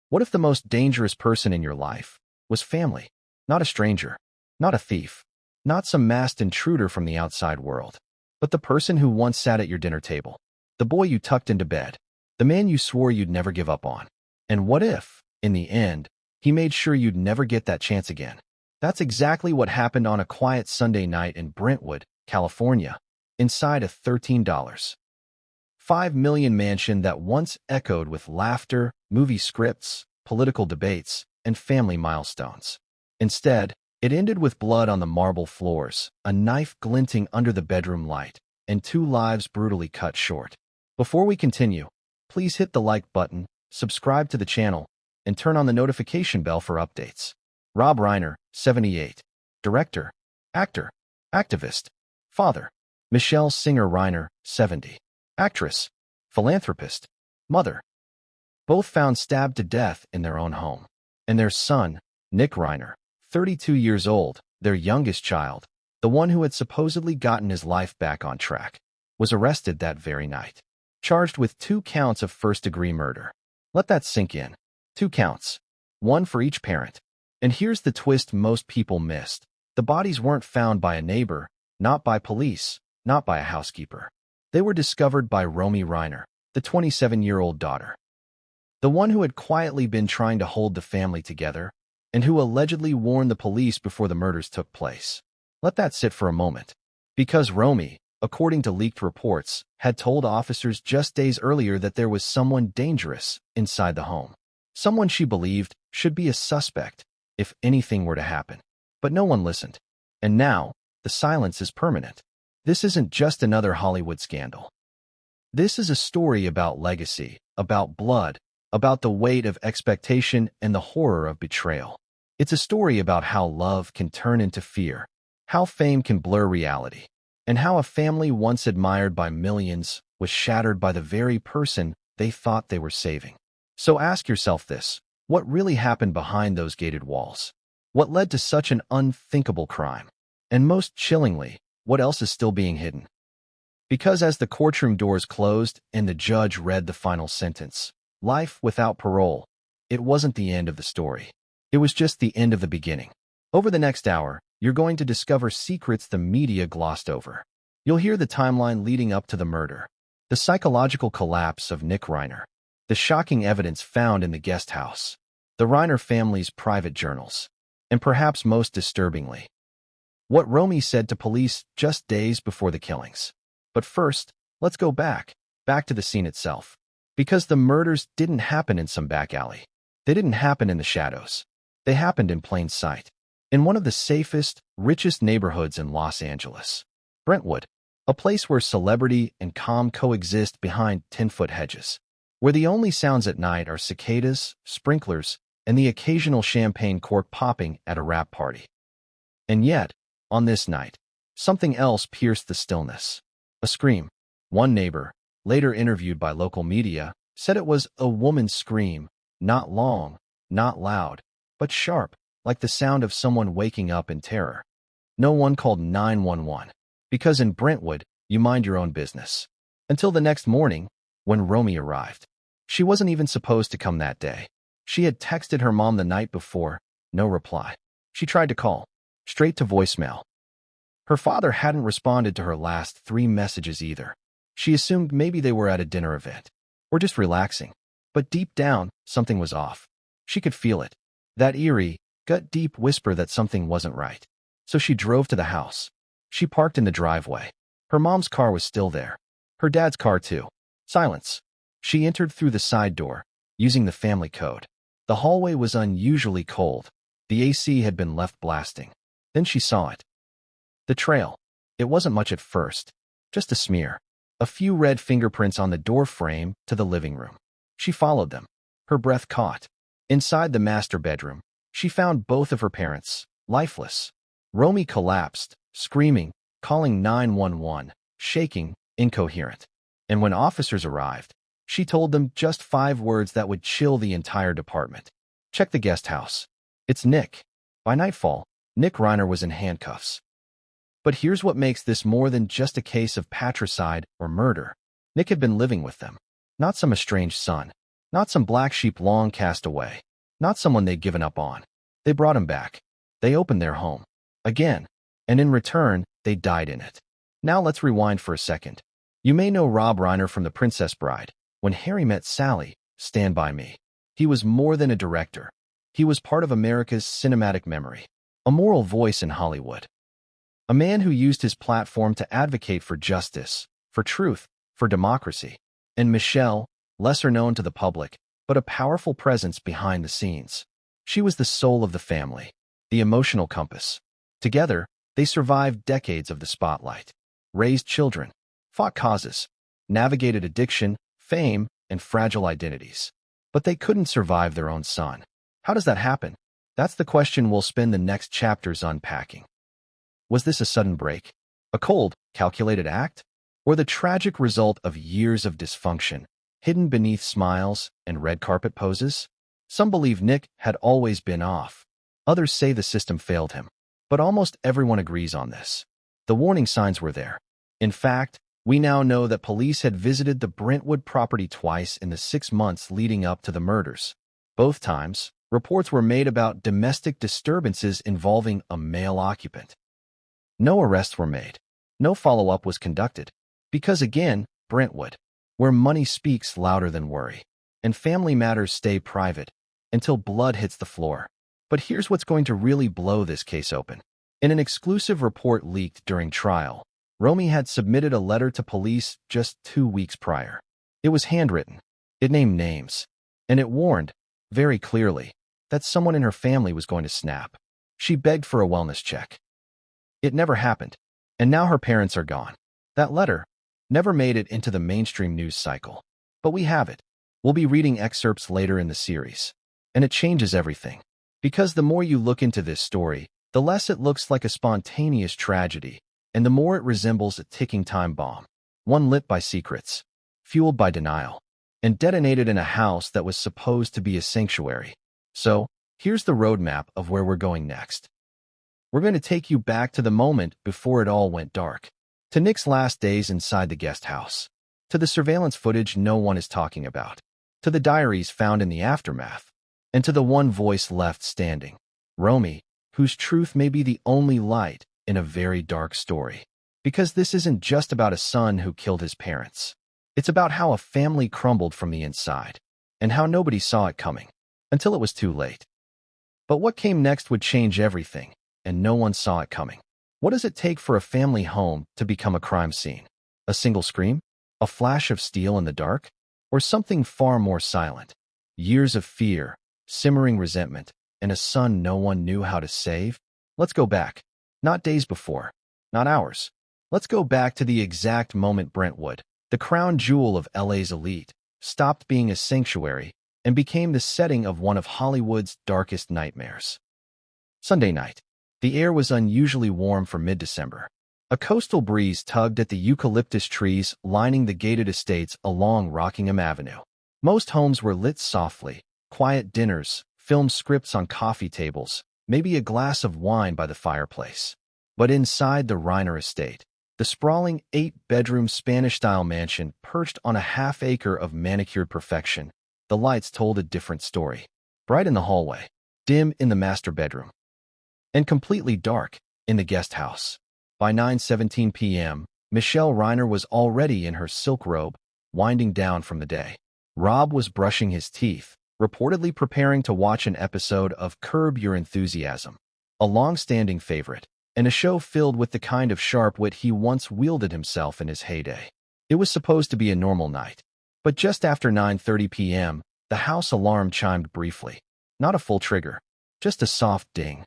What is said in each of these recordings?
What if the most dangerous person in your life was family? Not a stranger, not a thief, not some masked intruder from the outside world, but the person who once sat at your dinner table, the boy you tucked into bed, the man you swore you'd never give up on. And what if, in the end, he made sure you'd never get that chance again? That's exactly what happened on a quiet Sunday night in Brentwood, California, inside a $13.5 million mansion that once echoed with laughter, movie scripts, political debates, and family milestones. Instead, it ended with blood on the marble floors, a knife glinting under the bedroom light, and two lives brutally cut short. Before we continue, please hit the like button, subscribe to the channel, and turn on the notification bell for updates. Rob Reiner, 78. Director, actor, activist, father. Michelle Singer Reiner, 70. Actress, philanthropist, mother. Both found stabbed to death in their own home. And their son, Nick Reiner, 32 years old, their youngest child, the one who had supposedly gotten his life back on track, was arrested that very night, charged with 2 counts of first-degree murder. Let that sink in. 2 counts, one for each parent. And here's the twist most people missed. The bodies weren't found by a neighbor, not by police, not by a housekeeper. They were discovered by Romy Reiner, the 27-year-old daughter. The one who had quietly been trying to hold the family together, and who allegedly warned the police before the murders took place. Let that sit for a moment. Because Romy, according to leaked reports, had told officers just days earlier that there was someone dangerous inside the home. Someone she believed should be a suspect if anything were to happen. But no one listened. And now, the silence is permanent. This isn't just another Hollywood scandal. This is a story about legacy, about blood, about the weight of expectation and the horror of betrayal. It's a story about how love can turn into fear, how fame can blur reality, and how a family once admired by millions was shattered by the very person they thought they were saving. So ask yourself this: what really happened behind those gated walls? What led to such an unthinkable crime? And most chillingly, what else is still being hidden? Because as the courtroom doors closed and the judge read the final sentence, life without parole, it wasn't the end of the story. It was just the end of the beginning. Over the next hour, you're going to discover secrets the media glossed over. You'll hear the timeline leading up to the murder, the psychological collapse of Nick Reiner, the shocking evidence found in the guest house, the Reiner family's private journals, and perhaps most disturbingly, what Romy said to police just days before the killings. But first, let's go back to the scene itself. Because the murders didn't happen in some back alley. They didn't happen in the shadows. They happened in plain sight, in one of the safest, richest neighborhoods in Los Angeles. Brentwood, a place where celebrity and calm coexist behind 10-foot hedges, where the only sounds at night are cicadas, sprinklers, and the occasional champagne cork popping at a wrap party. And yet, on this night, something else pierced the stillness. A scream. One neighbor, later interviewed by local media, said it was a woman's scream, not long, not loud, but sharp, like the sound of someone waking up in terror. No one called 911, because in Brentwood, you mind your own business. Until the next morning, when Romy arrived. She wasn't even supposed to come that day. She had texted her mom the night before, no reply. She tried to call, straight to voicemail. Her father hadn't responded to her last 3 messages either. She assumed maybe they were at a dinner event, or just relaxing. But deep down, something was off. She could feel it. That eerie, gut-deep whisper that something wasn't right. So she drove to the house. She parked in the driveway. Her mom's car was still there. Her dad's car too. Silence. She entered through the side door, using the family code. The hallway was unusually cold. The AC had been left blasting. Then she saw it. The trail. It wasn't much at first. Just a smear. A few red fingerprints on the door frame to the living room. She followed them. Her breath caught. Inside the master bedroom, she found both of her parents, lifeless. Romy collapsed, screaming, calling 911, shaking, incoherent. And when officers arrived, she told them just 5 words that would chill the entire department. Check the guest house. It's Nick. By nightfall, Nick Reiner was in handcuffs. But here's what makes this more than just a case of patricide or murder. Nick had been living with them. Not some estranged son. Not some black sheep long cast away. Not someone they'd given up on. They brought him back. They opened their home. Again. And in return, they died in it. Now let's rewind for a second. You may know Rob Reiner from The Princess Bride. When Harry Met Sally, Stand By Me. He was more than a director. He was part of America's cinematic memory. A moral voice in Hollywood. A man who used his platform to advocate for justice, for truth, for democracy. And Michelle, lesser known to the public, but a powerful presence behind the scenes. She was the soul of the family, the emotional compass. Together, they survived decades of the spotlight, raised children, fought causes, navigated addiction, fame, and fragile identities. But they couldn't survive their own son. How does that happen? That's the question we'll spend the next chapters unpacking. Was this a sudden break? A cold, calculated act? Or the tragic result of years of dysfunction, hidden beneath smiles and red carpet poses? Some believe Nick had always been off. Others say the system failed him. But almost everyone agrees on this. The warning signs were there. In fact, we now know that police had visited the Brentwood property twice in the 6 months leading up to the murders. Both times, reports were made about domestic disturbances involving a male occupant. No arrests were made. No follow-up was conducted. Because again, Brentwood, where money speaks louder than worry, and family matters stay private until blood hits the floor. But here's what's going to really blow this case open. In an exclusive report leaked during trial, Romy had submitted a letter to police just 2 weeks prior. It was handwritten. It named names. And it warned, very clearly, that someone in her family was going to snap. She begged for a wellness check. It never happened. And now her parents are gone. That letter never made it into the mainstream news cycle. But we have it. We'll be reading excerpts later in the series. And it changes everything. Because the more you look into this story, the less it looks like a spontaneous tragedy, and the more it resembles a ticking time bomb. One lit by secrets, fueled by denial, and detonated in a house that was supposed to be a sanctuary. So, here's the roadmap of where we're going next. We're going to take you back to the moment before it all went dark. To Nick's last days inside the guest house. To the surveillance footage no one is talking about. To the diaries found in the aftermath. And to the one voice left standing. Romy, whose truth may be the only light in a very dark story. Because this isn't just about a son who killed his parents. It's about how a family crumbled from the inside, and how nobody saw it coming, until it was too late. But what came next would change everything, and no one saw it coming. What does it take for a family home to become a crime scene? A single scream? A flash of steel in the dark? Or something far more silent? Years of fear, simmering resentment, and a son no one knew how to save? Let's go back. Not days before. Not hours. Let's go back to the exact moment Brentwood, the crown jewel of LA's elite, stopped being a sanctuary and became the setting of one of Hollywood's darkest nightmares. Sunday night. The air was unusually warm for mid-December. A coastal breeze tugged at the eucalyptus trees lining the gated estates along Rockingham Avenue. Most homes were lit softly, quiet dinners, film scripts on coffee tables, maybe a glass of wine by the fireplace. But inside the Reiner estate, the sprawling 8-bedroom Spanish-style mansion perched on a half-acre of manicured perfection, the lights told a different story. Bright in the hallway, dim in the master bedroom, and completely dark in the guest house. By 9:17 p.m., Michelle Reiner was already in her silk robe, winding down from the day. Rob was brushing his teeth, reportedly preparing to watch an episode of Curb Your Enthusiasm, a long-standing favorite, and a show filled with the kind of sharp wit he once wielded himself in his heyday. It was supposed to be a normal night. But just after 9:30 p.m., the house alarm chimed briefly. Not a full trigger, just a soft ding.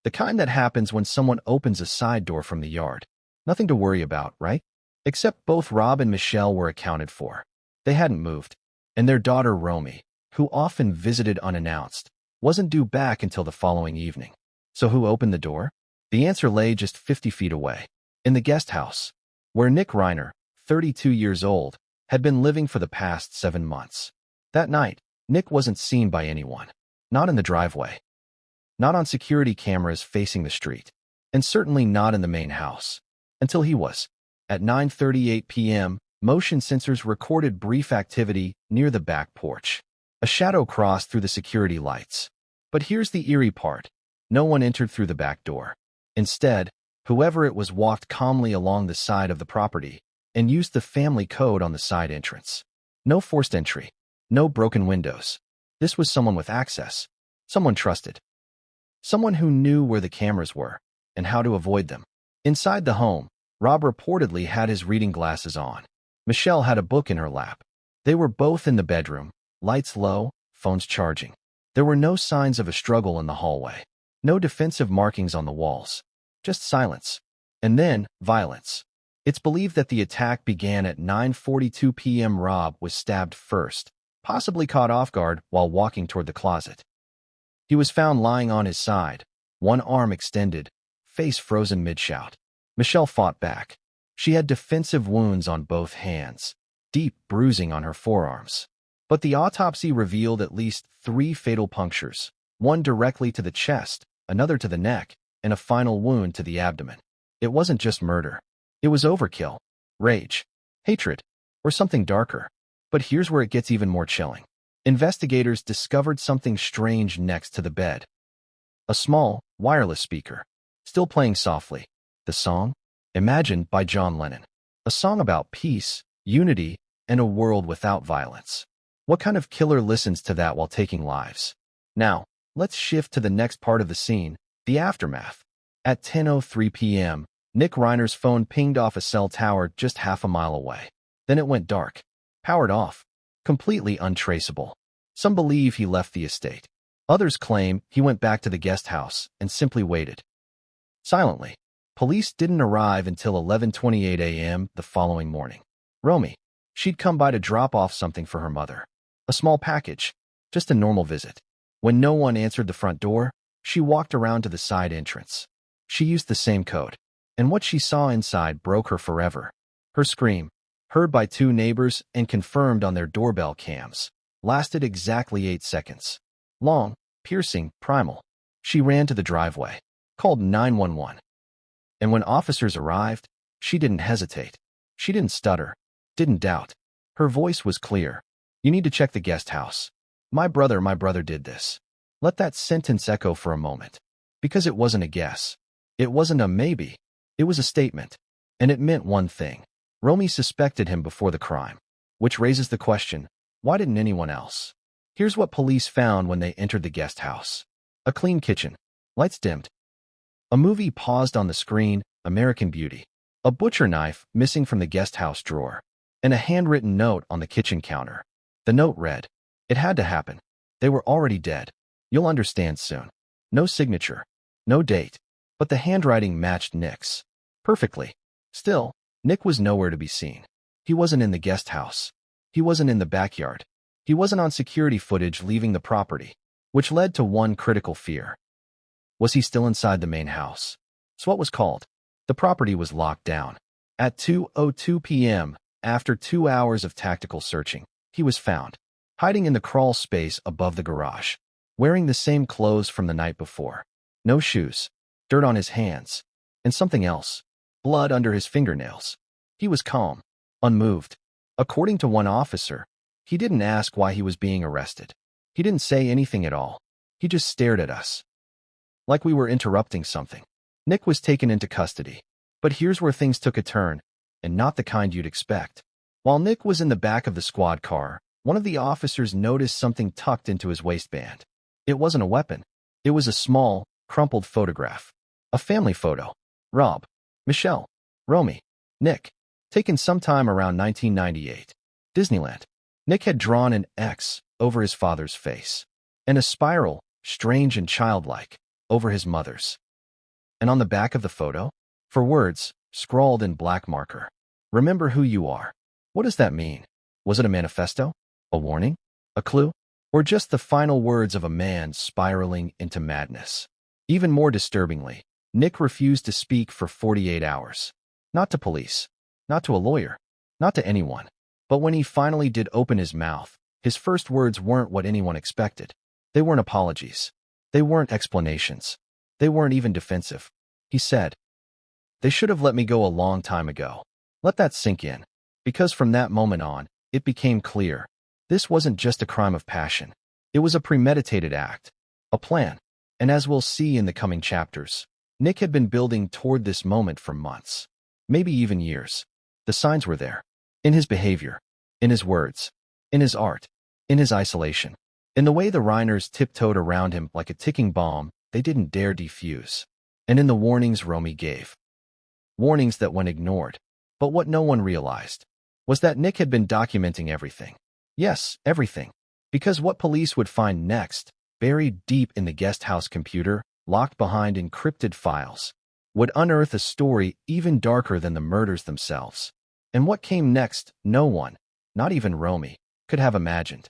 The kind that happens when someone opens a side door from the yard. Nothing to worry about, right? Except both Rob and Michelle were accounted for. They hadn't moved. And their daughter Romy, who often visited unannounced, wasn't due back until the following evening. So who opened the door? The answer lay just 50 feet away, in the guest house, where Nick Reiner, 32 years old, had been living for the past 7 months. That night, Nick wasn't seen by anyone. Not in the driveway. Not on security cameras facing the street. And certainly not in the main house. Until he was. At 9:38 p.m., motion sensors recorded brief activity near the back porch. A shadow crossed through the security lights. But here's the eerie part. No one entered through the back door. Instead, whoever it was walked calmly along the side of the property and used the family code on the side entrance. No forced entry. No broken windows. This was someone with access. Someone trusted. Someone who knew where the cameras were and how to avoid them. Inside the home, Rob reportedly had his reading glasses on. Michelle had a book in her lap. They were both in the bedroom, lights low, phones charging. There were no signs of a struggle in the hallway. No defensive markings on the walls. Just silence. And then, violence. It's believed that the attack began at 9:42 p.m. Rob was stabbed first, possibly caught off guard while walking toward the closet. He was found lying on his side, one arm extended, face frozen mid-shout. Michelle fought back. She had defensive wounds on both hands, deep bruising on her forearms. But the autopsy revealed at least 3 fatal punctures, one directly to the chest, another to the neck, and a final wound to the abdomen. It wasn't just murder. It was overkill, rage, hatred, or something darker. But here's where it gets even more chilling. Investigators discovered something strange next to the bed. A small, wireless speaker, still playing softly. The song? Imagine by John Lennon. A song about peace, unity, and a world without violence. What kind of killer listens to that while taking lives? Now, let's shift to the next part of the scene, the aftermath. At 10:03 p.m., Nick Reiner's phone pinged off a cell tower just half a mile away. Then it went dark. Powered off. Completely untraceable. Some believe he left the estate. Others claim he went back to the guest house and simply waited. Silently. Police didn't arrive until 11:28 a.m. the following morning. Romy. She'd come by to drop off something for her mother. A small package. Just a normal visit. When no one answered the front door, she walked around to the side entrance. She used the same code. And what she saw inside broke her forever. Her scream, heard by 2 neighbors and confirmed on their doorbell cams, lasted exactly 8 seconds. Long, piercing, primal. She ran to the driveway, called 911. And when officers arrived, she didn't hesitate. She didn't stutter, didn't doubt. Her voice was clear. You need to check the guest house. My brother did this. Let that sentence echo for a moment. Because it wasn't a guess. It wasn't a maybe. It was a statement. And it meant one thing. Romy suspected him before the crime. Which raises the question, why didn't anyone else? Here's what police found when they entered the guest house. A clean kitchen. Lights dimmed. A movie paused on the screen, American Beauty. A butcher knife missing from the guest house drawer. And a handwritten note on the kitchen counter. The note read, "It had to happen. They were already dead. You'll understand soon." No signature. No date. But the handwriting matched Nick's. Perfectly. Still, Nick was nowhere to be seen. He wasn't in the guest house. He wasn't in the backyard. He wasn't on security footage leaving the property, which led to one critical fear. Was he still inside the main house? SWAT was called. The property was locked down. At 2:02 p.m., after 2 hours of tactical searching, he was found, hiding in the crawl space above the garage, wearing the same clothes from the night before. No shoes, dirt on his hands, and something else, blood under his fingernails. He was calm, unmoved. According to one officer, he didn't ask why he was being arrested. He didn't say anything at all. He just stared at us. Like we were interrupting something. Nick was taken into custody. But here's where things took a turn, and not the kind you'd expect. While Nick was in the back of the squad car, one of the officers noticed something tucked into his waistband. It wasn't a weapon. It was a small, crumpled photograph. A family photo. Rob, Michelle, Romy, Nick. Taken sometime around 1998. Disneyland. Nick had drawn an X over his father's face, and a spiral, strange and childlike, over his mother's. And on the back of the photo, for words, scrawled in black marker. Remember who you are. What does that mean? Was it a manifesto? A warning? A clue? Or just the final words of a man spiraling into madness? Even more disturbingly, Nick refused to speak for 48 hours. Not to police. Not to a lawyer. Not to anyone. But when he finally did open his mouth, his first words weren't what anyone expected. They weren't apologies. They weren't explanations. They weren't even defensive. He said, "They should have let me go a long time ago." Let that sink in. Because from that moment on, it became clear. This wasn't just a crime of passion. It was a premeditated act, a plan. And as we'll see in the coming chapters, Nick had been building toward this moment for months, maybe even years. The signs were there. In his behavior, in his words, in his art, in his isolation. In the way the Reiners tiptoed around him like a ticking bomb they didn't dare defuse. And in the warnings Romy gave. Warnings that went ignored. But what no one realized was that Nick had been documenting everything. Yes, everything. Because what police would find next, buried deep in the guest house computer, locked behind encrypted files, would unearth a story even darker than the murders themselves. And what came next, no one, not even Romy, could have imagined.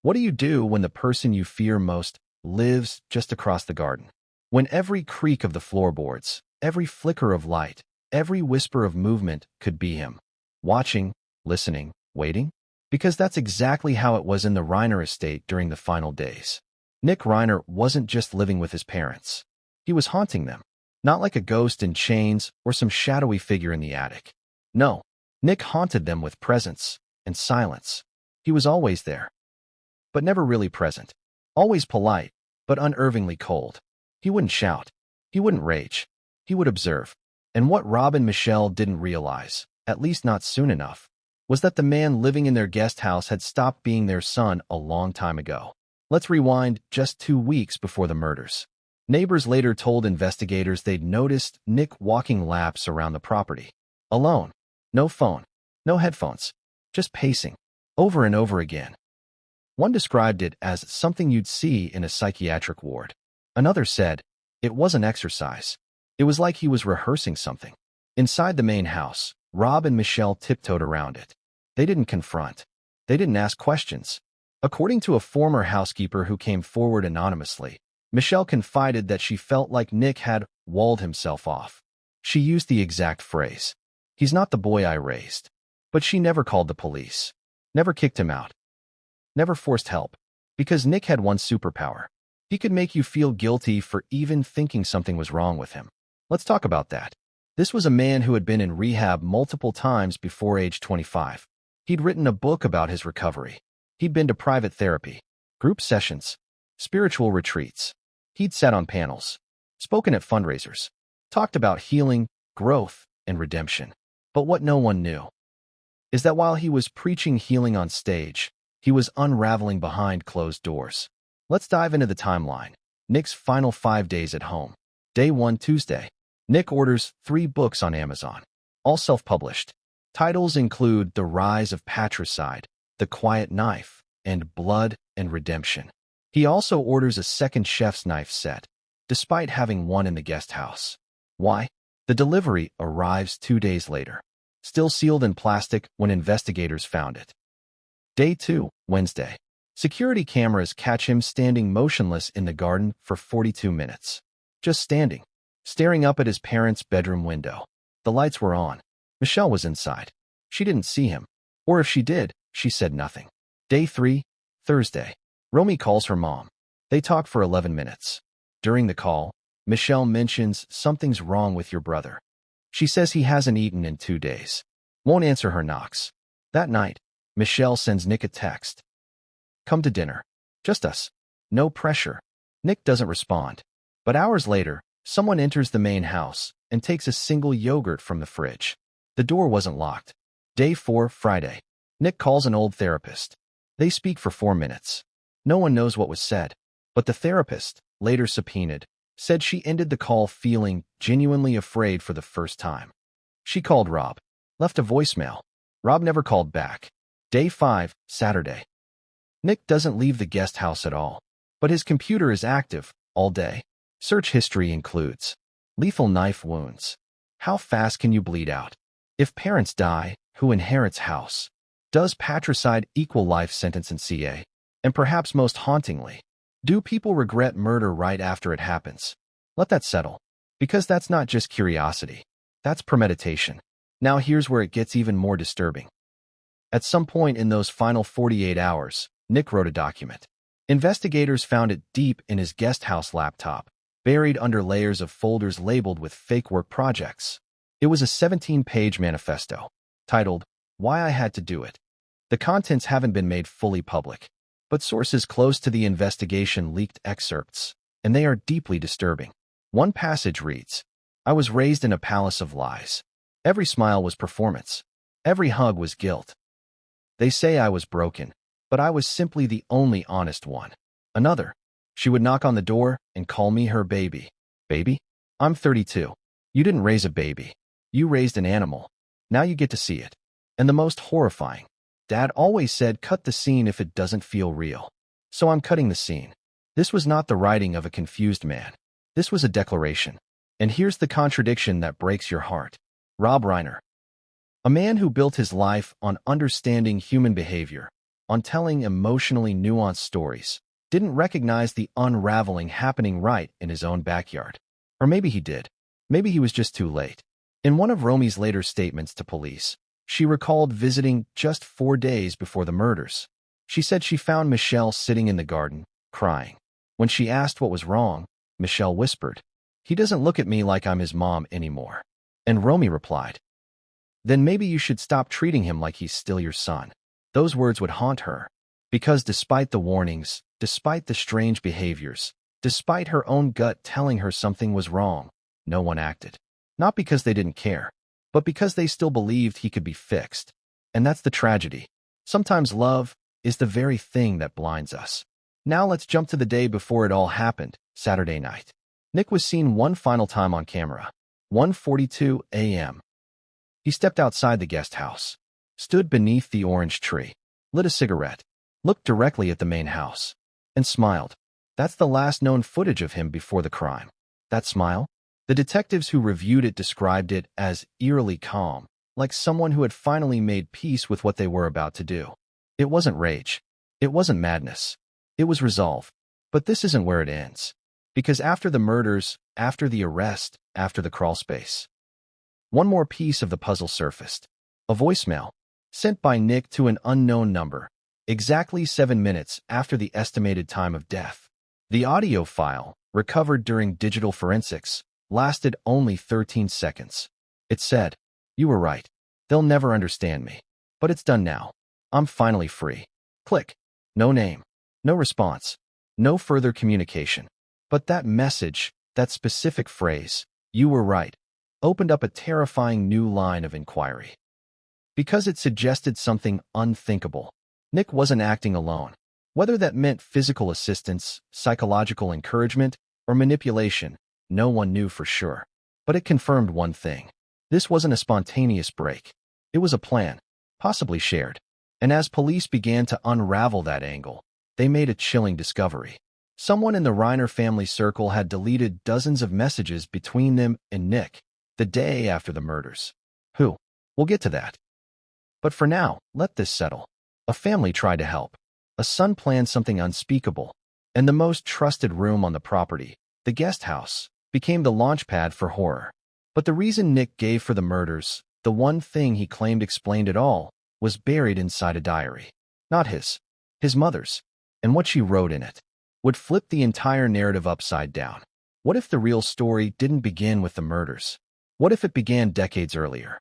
What do you do when the person you fear most lives just across the garden? When every creak of the floorboards, every flicker of light, every whisper of movement could be him. Watching, listening, waiting? Because that's exactly how it was in the Reiner estate during the final days. Nick Reiner wasn't just living with his parents. He was haunting them. Not like a ghost in chains or some shadowy figure in the attic. No, Nick haunted them with presence and silence. He was always there, but never really present. Always polite, but unervingly cold. He wouldn't shout. He wouldn't rage. He would observe. And what Rob and Michelle didn't realize, at least not soon enough, was that the man living in their guest house had stopped being their son a long time ago. Let's rewind just 2 weeks before the murders. Neighbors later told investigators they'd noticed Nick walking laps around the property. Alone. No phone. No headphones. Just pacing. Over and over again. One described it as something you'd see in a psychiatric ward. Another said, it wasn't exercise. It was like he was rehearsing something. Inside the main house, Rob and Michelle tiptoed around it. They didn't confront. They didn't ask questions. According to a former housekeeper who came forward anonymously, Michelle confided that she felt like Nick had walled himself off. She used the exact phrase, "He's not the boy I raised." But she never called the police. Never kicked him out. Never forced help. Because Nick had one superpower. He could make you feel guilty for even thinking something was wrong with him. Let's talk about that. This was a man who had been in rehab multiple times before age 25. He'd written a book about his recovery. He'd been to private therapy, group sessions, spiritual retreats. He'd sat on panels, spoken at fundraisers, talked about healing, growth, and redemption. But what no one knew is that while he was preaching healing on stage, he was unraveling behind closed doors. Let's dive into the timeline. Nick's final 5 days at home. Day 1, Tuesday. Nick orders 3 books on Amazon, all self-published. Titles include The Rise of Patricide, The Quiet Knife, and Blood and Redemption. He also orders a second chef's knife set, despite having one in the guest house. Why? The delivery arrives 2 days later, still sealed in plastic when investigators found it. Day 2, Wednesday. Security cameras catch him standing motionless in the garden for 42 minutes. Just standing, staring up at his parents' bedroom window. The lights were on. Michelle was inside. She didn't see him. Or if she did, she said nothing. Day 3, Thursday. Romy calls her mom. They talk for 11 minutes. During the call, Michelle mentions something's wrong with your brother. She says he hasn't eaten in 2 days. Won't answer her knocks. That night, Michelle sends Nick a text. Come to dinner. Just us. No pressure. Nick doesn't respond. But hours later, someone enters the main house and takes a single yogurt from the fridge. The door wasn't locked. Day 4, Friday. Nick calls an old therapist. They speak for 4 minutes. No one knows what was said, but the therapist, later subpoenaed, said she ended the call feeling genuinely afraid for the first time. She called Rob. Left a voicemail. Rob never called back. Day 5, Saturday. Nick doesn't leave the guest house at all, but his computer is active all day. Search history includes lethal knife wounds. How fast can you bleed out? If parents die, who inherits house? Does patricide equal life sentence in CA? And perhaps most hauntingly, do people regret murder right after it happens? Let that settle. Because that's not just curiosity. That's premeditation. Now here's where it gets even more disturbing. At some point in those final 48 hours, Nick wrote a document. Investigators found it deep in his guest house laptop, buried under layers of folders labeled with fake work projects. It was a 17-page manifesto, titled, why I had to do it. The contents haven't been made fully public, but sources close to the investigation leaked excerpts, and they are deeply disturbing. One passage reads, "I was raised in a palace of lies. Every smile was performance. Every hug was guilt. They say I was broken, but I was simply the only honest one." Another, "She would knock on the door and call me her baby." Baby? I'm 32. You didn't raise a baby. You raised an animal. Now you get to see it. And the most horrifying, Dad always said cut the scene if it doesn't feel real. So I'm cutting the scene. This was not the writing of a confused man. This was a declaration. And here's the contradiction that breaks your heart. Rob Reiner, a man who built his life on understanding human behavior, on telling emotionally nuanced stories, didn't recognize the unraveling happening right in his own backyard. Or maybe he did. Maybe he was just too late. In one of Romy's later statements to police, she recalled visiting just 4 days before the murders. She said she found Michelle sitting in the garden, crying. When she asked what was wrong, Michelle whispered, "He doesn't look at me like I'm his mom anymore." And Romy replied, "Then maybe you should stop treating him like he's still your son." Those words would haunt her, because despite the warnings, despite the strange behaviors, despite her own gut telling her something was wrong, no one acted. Not because they didn't care, but because they still believed he could be fixed. And that's the tragedy. Sometimes love is the very thing that blinds us. Now let's jump to the day before it all happened, Saturday night. Nick was seen one final time on camera, 1:42 a.m. He stepped outside the guest house, stood beneath the orange tree, lit a cigarette, looked directly at the main house, and smiled. That's the last known footage of him before the crime. That smile? The detectives who reviewed it described it as eerily calm, like someone who had finally made peace with what they were about to do. It wasn't rage. It wasn't madness. It was resolve. But this isn't where it ends. Because after the murders, after the arrest, after the crawlspace, one more piece of the puzzle surfaced. A voicemail, sent by Nick to an unknown number, exactly 7 minutes after the estimated time of death. The audio file, recovered during digital forensics, lasted only 13 seconds. It said, "You were right. They'll never understand me. But it's done now. I'm finally free." Click. No name. No response. No further communication. But that message, that specific phrase, "You were right," opened up a terrifying new line of inquiry. Because it suggested something unthinkable. Nick wasn't acting alone. Whether that meant physical assistance, psychological encouragement, or manipulation, no one knew for sure. But it confirmed one thing. This wasn't a spontaneous break. It was a plan, possibly shared. And as police began to unravel that angle, they made a chilling discovery. Someone in the Reiner family circle had deleted dozens of messages between them and Nick the day after the murders. Who? We'll get to that. But for now, let this settle. A family tried to help. A son planned something unspeakable. And the most trusted room on the property, the guest house, became the launchpad for horror. But the reason Nick gave for the murders, the one thing he claimed explained it all, was buried inside a diary. Not his mother's. And what she wrote in it would flip the entire narrative upside down. What if the real story didn't begin with the murders? What if it began decades earlier?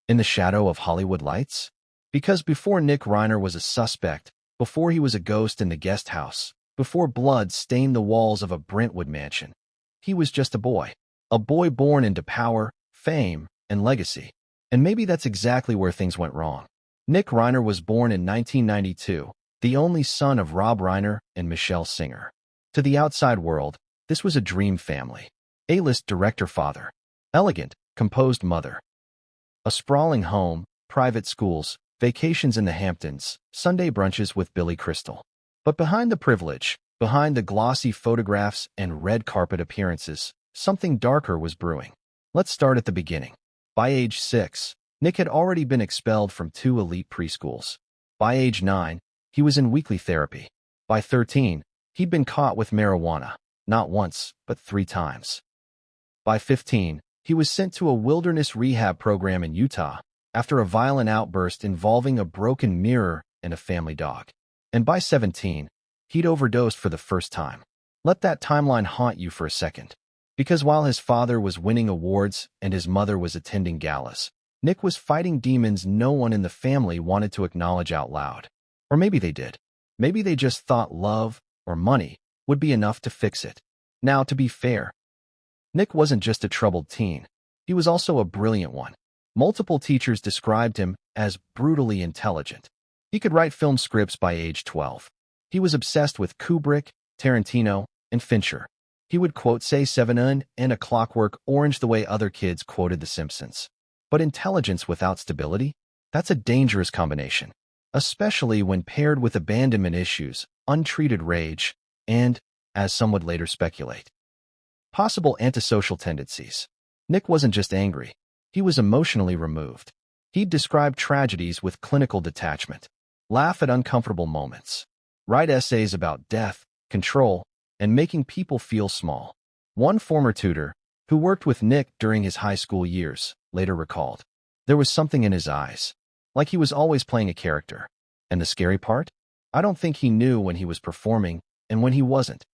In the shadow of Hollywood lights? Because before Nick Reiner was a suspect, before he was a ghost in the guest house, before blood stained the walls of a Brentwood mansion, he was just a boy born into power, fame, and legacy. And maybe that's exactly where things went wrong. Nick Reiner was born in 1992, the only son of Rob Reiner and Michelle Singer. To the outside world, this was a dream family. A-list director father, elegant, composed mother. A sprawling home, private schools, vacations in the Hamptons, Sunday brunches with Billy Crystal. But behind the privilege, behind the glossy photographs and red carpet appearances, something darker was brewing. Let's start at the beginning. By age 6, Nick had already been expelled from 2 elite preschools. By age 9, he was in weekly therapy. By 13, he'd been caught with marijuana, not once, but 3 times. By 15, he was sent to a wilderness rehab program in Utah after a violent outburst involving a broken mirror and a family dog. And by 17, he'd overdosed for the first time. Let that timeline haunt you for a second. Because while his father was winning awards and his mother was attending galas, Nick was fighting demons no one in the family wanted to acknowledge out loud. Or maybe they did. Maybe they just thought love or money would be enough to fix it. Now, to be fair, Nick wasn't just a troubled teen. He was also a brilliant one. Multiple teachers described him as brutally intelligent. He could write film scripts by age 12. He was obsessed with Kubrick, Tarantino, and Fincher. He would quote Say 7 and A Clockwork Orange the way other kids quoted The Simpsons. But intelligence without stability? That's a dangerous combination, especially when paired with abandonment issues, untreated rage, and, as some would later speculate, possible antisocial tendencies. Nick wasn't just angry. He was emotionally removed. He'd describe tragedies with clinical detachment, laugh at uncomfortable moments, write essays about death, control, and making people feel small. One former tutor, who worked with Nick during his high school years, later recalled, there was something in his eyes, like he was always playing a character. And the scary part? I don't think he knew when he was performing and when he wasn't.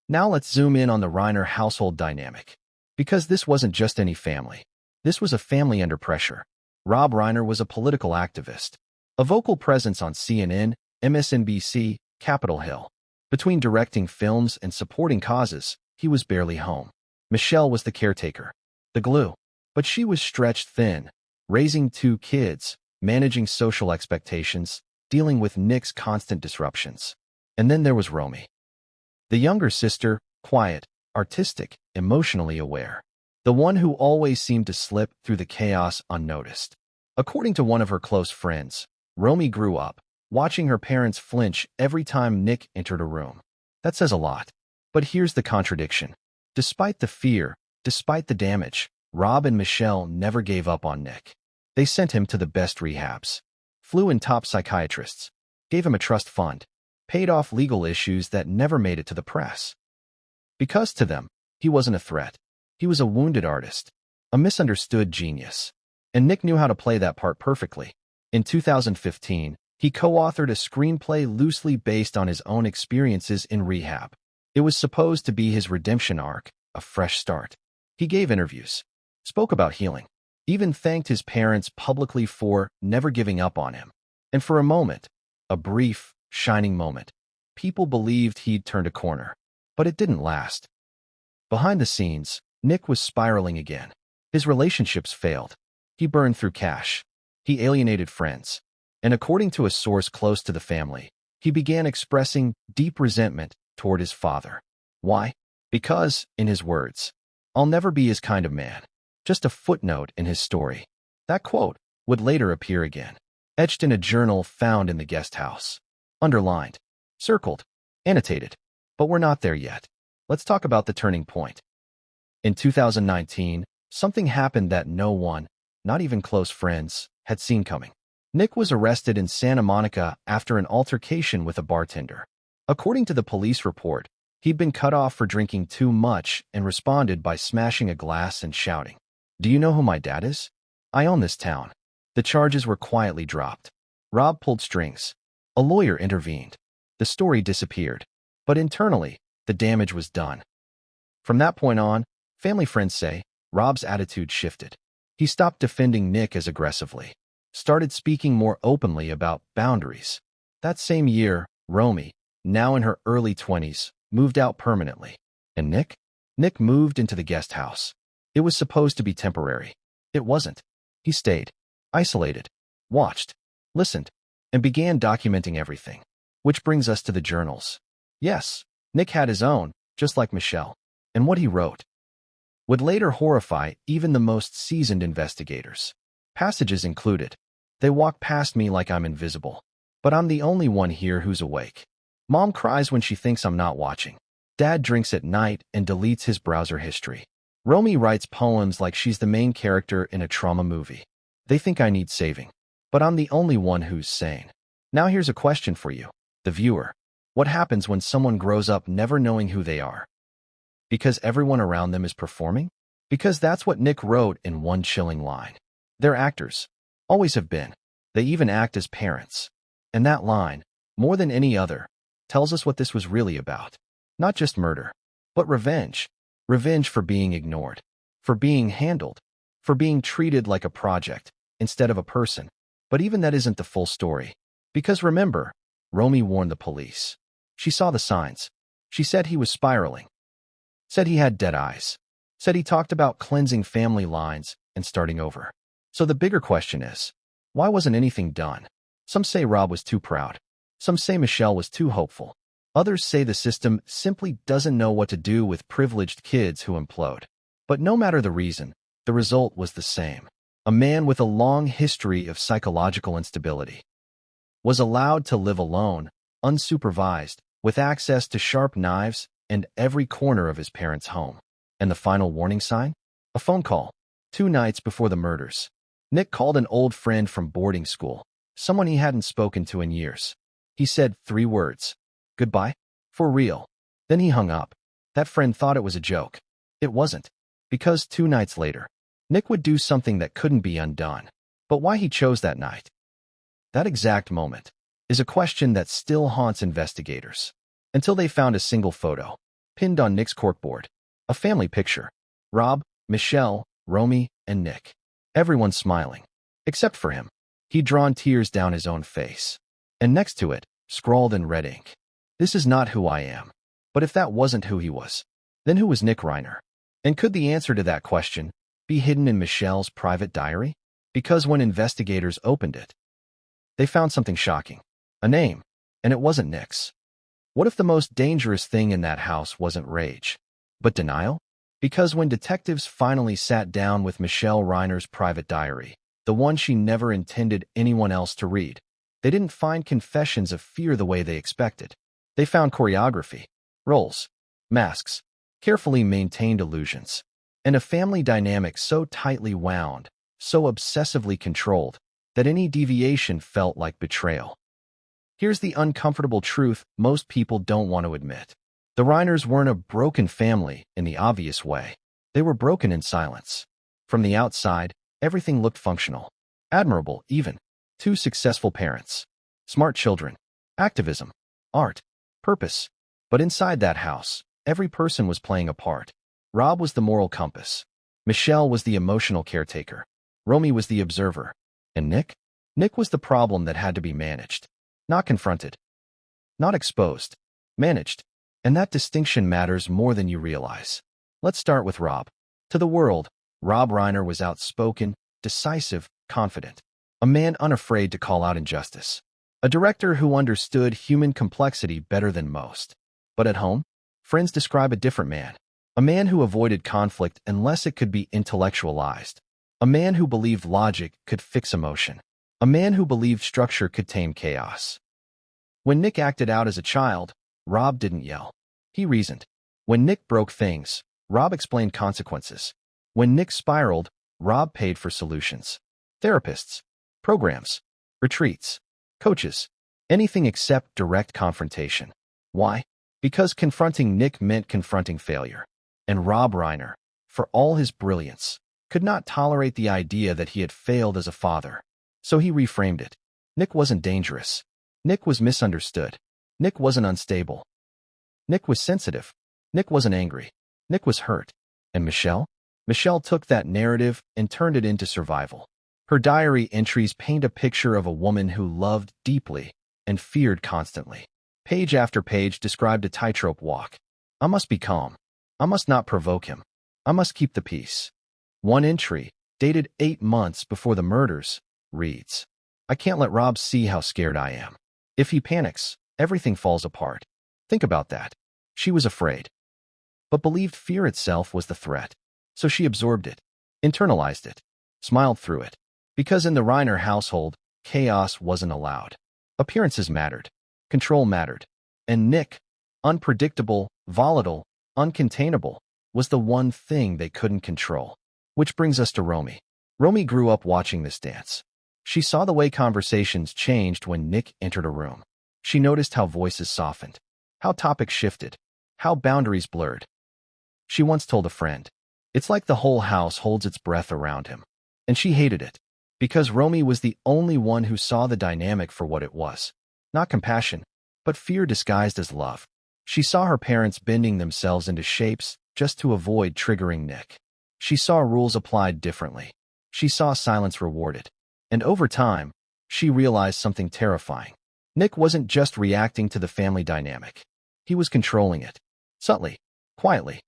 Now let's zoom in on the Reiner household dynamic. Because this wasn't just any family. This was a family under pressure. Rob Reiner was a political activist, a vocal presence on CNN, MSNBC, Capitol Hill. Between directing films and supporting causes, he was barely home. Michelle was the caretaker, the glue. But she was stretched thin, raising 2 kids, managing social expectations, dealing with Nick's constant disruptions. And then there was Romy, the younger sister, quiet, artistic, emotionally aware. The one who always seemed to slip through the chaos unnoticed. According to one of her close friends, Romy grew up watching her parents flinch every time Nick entered a room. That says a lot. But here's the contradiction. Despite the fear, despite the damage, Rob and Michelle never gave up on Nick. They sent him to the best rehabs, flew in top psychiatrists, gave him a trust fund, paid off legal issues that never made it to the press. Because to them, he wasn't a threat. He was a wounded artist, a misunderstood genius. And Nick knew how to play that part perfectly. In 2015, he co-authored a screenplay loosely based on his own experiences in rehab. It was supposed to be his redemption arc, a fresh start. He gave interviews, spoke about healing, even thanked his parents publicly for never giving up on him. And for a moment, a brief, shining moment, people believed he'd turned a corner. But it didn't last. Behind the scenes, Nick was spiraling again. His relationships failed. He burned through cash. He alienated friends. And according to a source close to the family, he began expressing deep resentment toward his father. Why? Because, in his words, I'll never be his kind of man. Just a footnote in his story. That quote would later appear again, etched in a journal found in the guest house. Underlined, circled, annotated. But we're not there yet. Let's talk about the turning point. In 2019, something happened that no one, not even close friends, had seen coming. Nick was arrested in Santa Monica after an altercation with a bartender. According to the police report, he'd been cut off for drinking too much and responded by smashing a glass and shouting, "Do you know who my dad is? I own this town." The charges were quietly dropped. Rob pulled strings. A lawyer intervened. The story disappeared. But internally, the damage was done. From that point on, family friends say, Rob's attitude shifted. He stopped defending Nick as aggressively, started speaking more openly about boundaries. That same year, Romy, now in her early 20s, moved out permanently. And Nick? Nick moved into the guest house. It was supposed to be temporary. It wasn't. He stayed, isolated, watched, listened, and began documenting everything. Which brings us to the journals. Yes, Nick had his own, just like Michelle. And what he wrote would later horrify even the most seasoned investigators. Passages included, "They walk past me like I'm invisible, but I'm the only one here who's awake. Mom cries when she thinks I'm not watching. Dad drinks at night and deletes his browser history. Romy writes poems like she's the main character in a trauma movie. They think I need saving, but I'm the only one who's sane." Now here's a question for you, the viewer. What happens when someone grows up never knowing who they are? Because everyone around them is performing? Because that's what Nick wrote in one chilling line. They're actors. Always have been. They even act as parents. And that line, more than any other, tells us what this was really about. Not just murder, but revenge. Revenge for being ignored, for being handled, for being treated like a project instead of a person. But even that isn't the full story. Because remember, Romy warned the police. She saw the signs. She said he was spiraling. Said he had dead eyes. Said he talked about cleansing family lines and starting over. So the bigger question is, why wasn't anything done? Some say Rob was too proud. Some say Michelle was too hopeful. Others say the system simply doesn't know what to do with privileged kids who implode. But no matter the reason, the result was the same. A man with a long history of psychological instability was allowed to live alone, unsupervised, with access to sharp knives and every corner of his parents' home. And the final warning sign? A phone call. 2 nights before the murders. Nick called an old friend from boarding school, someone he hadn't spoken to in years. He said 3 words. Goodbye? For real. Then he hung up. That friend thought it was a joke. It wasn't. Because 2 nights later, Nick would do something that couldn't be undone. But why he chose that night? That exact moment is a question that still haunts investigators. Until they found a single photo, pinned on Nick's corkboard. A family picture. Rob, Michelle, Romy, and Nick. Everyone smiling. Except for him. He'd drawn tears down his own face. And next to it, scrawled in red ink. This is not who I am. But if that wasn't who he was, then who was Nick Reiner? And could the answer to that question be hidden in Michelle's private diary? Because when investigators opened it, they found something shocking. A name. And it wasn't Nick's. What if the most dangerous thing in that house wasn't rage, but denial? Because when detectives finally sat down with Michelle Reiner's private diary, the one she never intended anyone else to read, they didn't find confessions of fear the way they expected. They found choreography, roles, masks, carefully maintained illusions, and a family dynamic so tightly wound, so obsessively controlled, that any deviation felt like betrayal. Here's the uncomfortable truth most people don't want to admit. The Reiners weren't a broken family in the obvious way. They were broken in silence. From the outside, everything looked functional, admirable even. 2 successful parents, smart children, activism, art, purpose. But inside that house, every person was playing a part. Rob was the moral compass. Michelle was the emotional caretaker. Romy was the observer. And Nick? Nick was the problem that had to be managed. Not confronted. Not exposed. Managed. And that distinction matters more than you realize. Let's start with Rob. To the world, Rob Reiner was outspoken, decisive, confident. A man unafraid to call out injustice. A director who understood human complexity better than most. But at home, friends describe a different man. A man who avoided conflict unless it could be intellectualized. A man who believed logic could fix emotion. A man who believed structure could tame chaos. When Nick acted out as a child, Rob didn't yell. He reasoned. When Nick broke things, Rob explained consequences. When Nick spiraled, Rob paid for solutions. Therapists, programs, retreats, coaches, anything except direct confrontation. Why? Because confronting Nick meant confronting failure. And Rob Reiner, for all his brilliance, could not tolerate the idea that he had failed as a father. So he reframed it. Nick wasn't dangerous. Nick was misunderstood. Nick wasn't unstable. Nick was sensitive. Nick wasn't angry. Nick was hurt. And Michelle? Michelle took that narrative and turned it into survival. Her diary entries paint a picture of a woman who loved deeply and feared constantly. Page after page described a tightrope walk. I must be calm. I must not provoke him. I must keep the peace. One entry, dated 8 months before the murders, reads, I can't let Rob see how scared I am. If he panics, everything falls apart. Think about that. She was afraid, but believed fear itself was the threat. So she absorbed it, internalized it, smiled through it. Because in the Reiner household, chaos wasn't allowed. Appearances mattered. Control mattered. And Nick, unpredictable, volatile, uncontainable, was the one thing they couldn't control. Which brings us to Romy. Romy grew up watching this dance. She saw the way conversations changed when Nick entered a room. She noticed how voices softened, how topics shifted, how boundaries blurred. She once told a friend, it's like the whole house holds its breath around him. And she hated it, because Romy was the only one who saw the dynamic for what it was. Not compassion, but fear disguised as love. She saw her parents bending themselves into shapes just to avoid triggering Nick. She saw rules applied differently. She saw silence rewarded. And over time, she realized something terrifying. Nick wasn't just reacting to the family dynamic. He was controlling it. Subtly, quietly.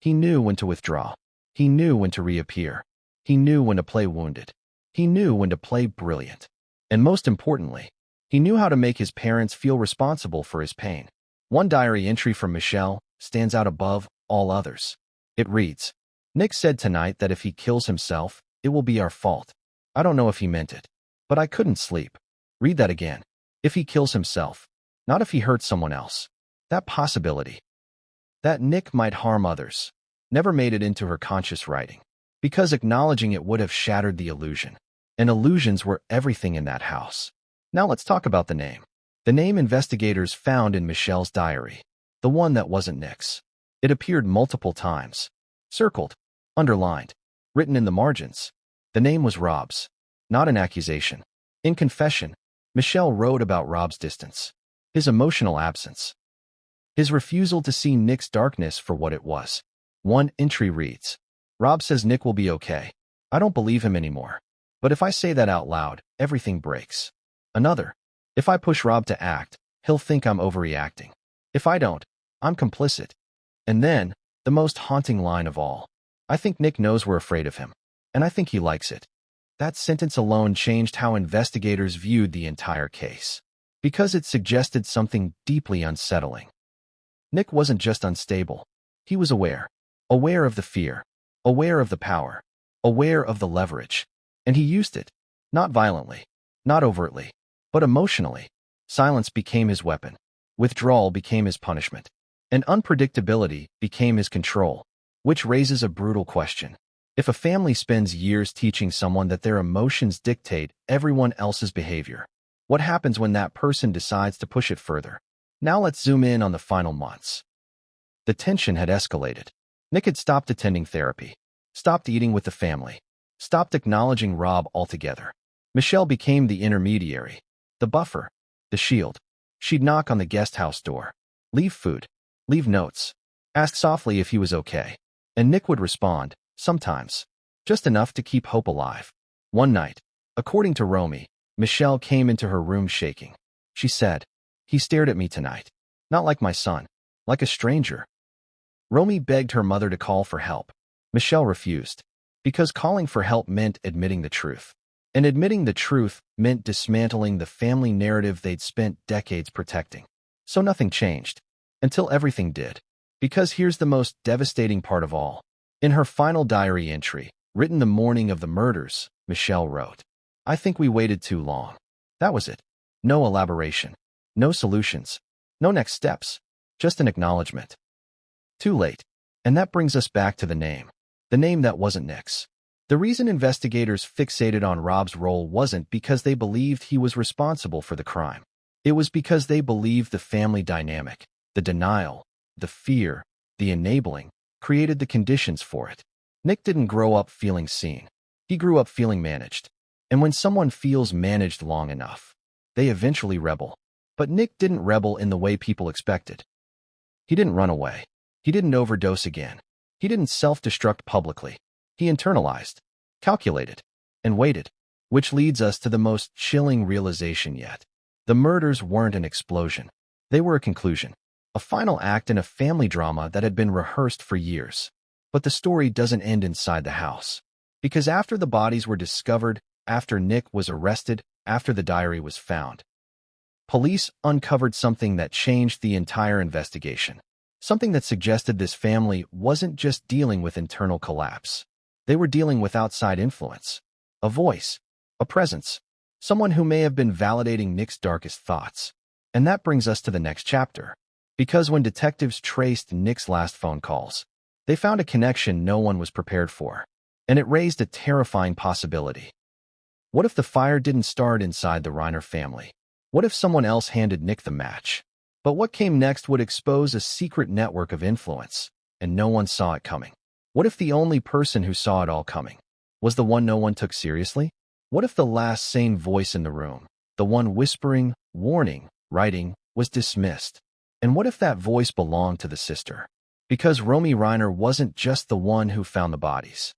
He knew when to withdraw. He knew when to reappear. He knew when to play wounded. He knew when to play brilliant. And most importantly, he knew how to make his parents feel responsible for his pain. One diary entry from Michelle stands out above all others. It reads, "Nick said tonight that if he kills himself, it will be our fault. I don't know if he meant it, but I couldn't sleep." Read that again. If he kills himself, not if he hurts someone else. That possibility, that Nick might harm others, never made it into her conscious writing, because acknowledging it would have shattered the illusion. And illusions were everything in that house. Now let's talk about the name. The name investigators found in Michelle's diary. The one that wasn't Nick's. It appeared multiple times. Circled, underlined, written in the margins. The name was Rob's. Not an accusation. In confession, Michelle wrote about Rob's distance. His emotional absence. His refusal to see Nick's darkness for what it was. One entry reads, "Rob says Nick will be okay. I don't believe him anymore. But if I say that out loud, everything breaks." Another, "If I push Rob to act, he'll think I'm overreacting. If I don't, I'm complicit." And then, the most haunting line of all, "I think Nick knows we're afraid of him. And I think he likes it." That sentence alone changed how investigators viewed the entire case. Because it suggested something deeply unsettling. Nick wasn't just unstable. He was aware. Aware of the fear. Aware of the power. Aware of the leverage. And he used it. Not violently. Not overtly. But emotionally. Silence became his weapon. Withdrawal became his punishment. And unpredictability became his control. Which raises a brutal question. If a family spends years teaching someone that their emotions dictate everyone else's behavior, what happens when that person decides to push it further? Now let's zoom in on the final months. The tension had escalated. Nick had stopped attending therapy, stopped eating with the family, stopped acknowledging Rob altogether. Michelle became the intermediary, the buffer, the shield. She'd knock on the guest house door, leave food, leave notes, ask softly if he was okay. And Nick would respond, sometimes, just enough to keep hope alive. One night, according to Romy, Michelle came into her room shaking. She said, "He stared at me tonight. Not like my son, like a stranger." Romy begged her mother to call for help. Michelle refused, because calling for help meant admitting the truth. And admitting the truth meant dismantling the family narrative they'd spent decades protecting. So nothing changed, until everything did. Because here's the most devastating part of all. In her final diary entry, written the morning of the murders, Michelle wrote, "I think we waited too long." That was it. No elaboration. No solutions. No next steps. Just an acknowledgement. Too late. And that brings us back to the name. The name that wasn't Nick's. The reason investigators fixated on Rob's role wasn't because they believed he was responsible for the crime. It was because they believed the family dynamic, the denial, the fear, the enabling, created the conditions for it. Nick didn't grow up feeling seen. He grew up feeling managed. And when someone feels managed long enough, they eventually rebel. But Nick didn't rebel in the way people expected. He didn't run away. He didn't overdose again. He didn't self-destruct publicly. He internalized, calculated, and waited. Which leads us to the most chilling realization yet. The murders weren't an explosion. They were a conclusion. A final act in a family drama that had been rehearsed for years. But the story doesn't end inside the house. Because after the bodies were discovered, after Nick was arrested, after the diary was found, police uncovered something that changed the entire investigation. Something that suggested this family wasn't just dealing with internal collapse. They were dealing with outside influence. A voice, a presence, someone who may have been validating Nick's darkest thoughts. And that brings us to the next chapter. Because when detectives traced Nick's last phone calls, they found a connection no one was prepared for. And it raised a terrifying possibility. What if the fire didn't start inside the Reiner family? What if someone else handed Nick the match? But what came next would expose a secret network of influence, and no one saw it coming. What if the only person who saw it all coming was the one no one took seriously? What if the last sane voice in the room, the one whispering, warning, writing, was dismissed? And what if that voice belonged to the sister? Because Romy Reiner wasn't just the one who found the bodies.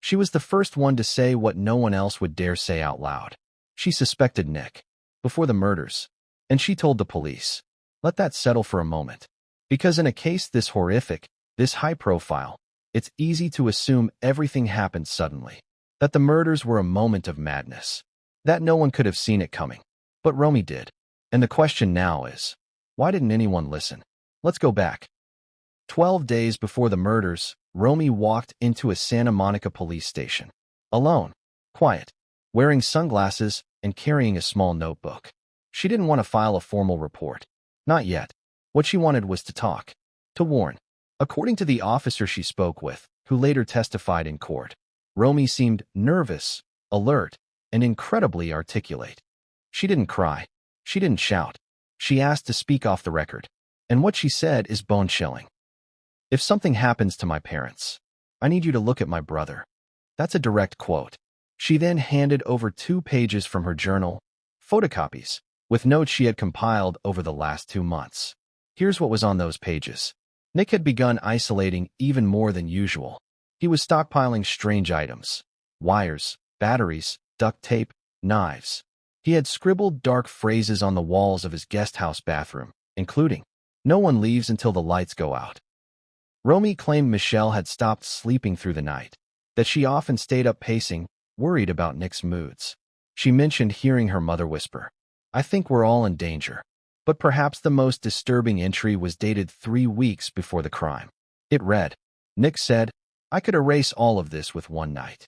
She was the first one to say what no one else would dare say out loud. She suspected Nick before the murders, and she told the police. Let that settle for a moment. Because in a case this horrific, this high profile, it's easy to assume everything happened suddenly, that the murders were a moment of madness, that no one could have seen it coming. But Romy did. And the question now is, why didn't anyone listen? Let's go back. 12 days before the murders, Romy walked into a Santa Monica police station. Alone, quiet, wearing sunglasses and carrying a small notebook. She didn't want to file a formal report. Not yet. What she wanted was to talk. To warn. According to the officer she spoke with, who later testified in court, Romy seemed nervous, alert, and incredibly articulate. She didn't cry. She didn't shout. She asked to speak off the record. And what she said is bone-chilling. If something happens to my parents, I need you to look at my brother. That's a direct quote. She then handed over 2 pages from her journal, photocopies, with notes she had compiled over the last 2 months. Here's what was on those pages. Nick had begun isolating even more than usual. He was stockpiling strange items. Wires, batteries, duct tape, knives. He had scribbled dark phrases on the walls of his guest house bathroom, including, "No one leaves until the lights go out." Romy claimed Michelle had stopped sleeping through the night, that she often stayed up pacing, worried about Nick's moods. She mentioned hearing her mother whisper, "I think we're all in danger." But perhaps the most disturbing entry was dated 3 weeks before the crime. It read, Nick said, "I could erase all of this with one night."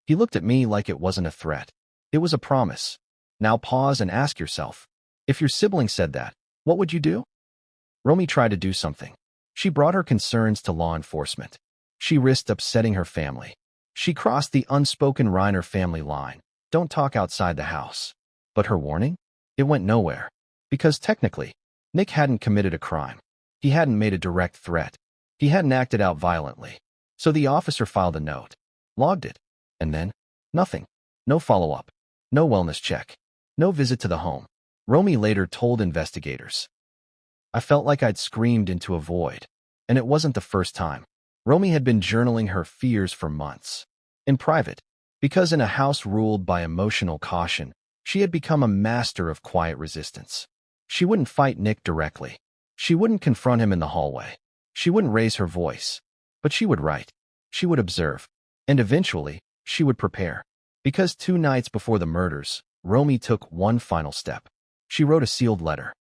He looked at me like it wasn't a threat. It was a promise. Now pause and ask yourself, if your sibling said that, what would you do? Romy tried to do something. She brought her concerns to law enforcement. She risked upsetting her family. She crossed the unspoken Reiner family line. Don't talk outside the house. But her warning? It went nowhere. Because technically, Nick hadn't committed a crime. He hadn't made a direct threat. He hadn't acted out violently. So the officer filed a note, logged it, and then, nothing. No follow-up. No wellness check. No visit to the home. Romy later told investigators, "I felt like I'd screamed into a void." And it wasn't the first time. Romy had been journaling her fears for months. In private, because in a house ruled by emotional caution, she had become a master of quiet resistance. She wouldn't fight Nick directly. She wouldn't confront him in the hallway. She wouldn't raise her voice. But she would write. She would observe. And eventually, she would prepare. Because 2 nights before the murders, Romy took one final step. She wrote a sealed letter.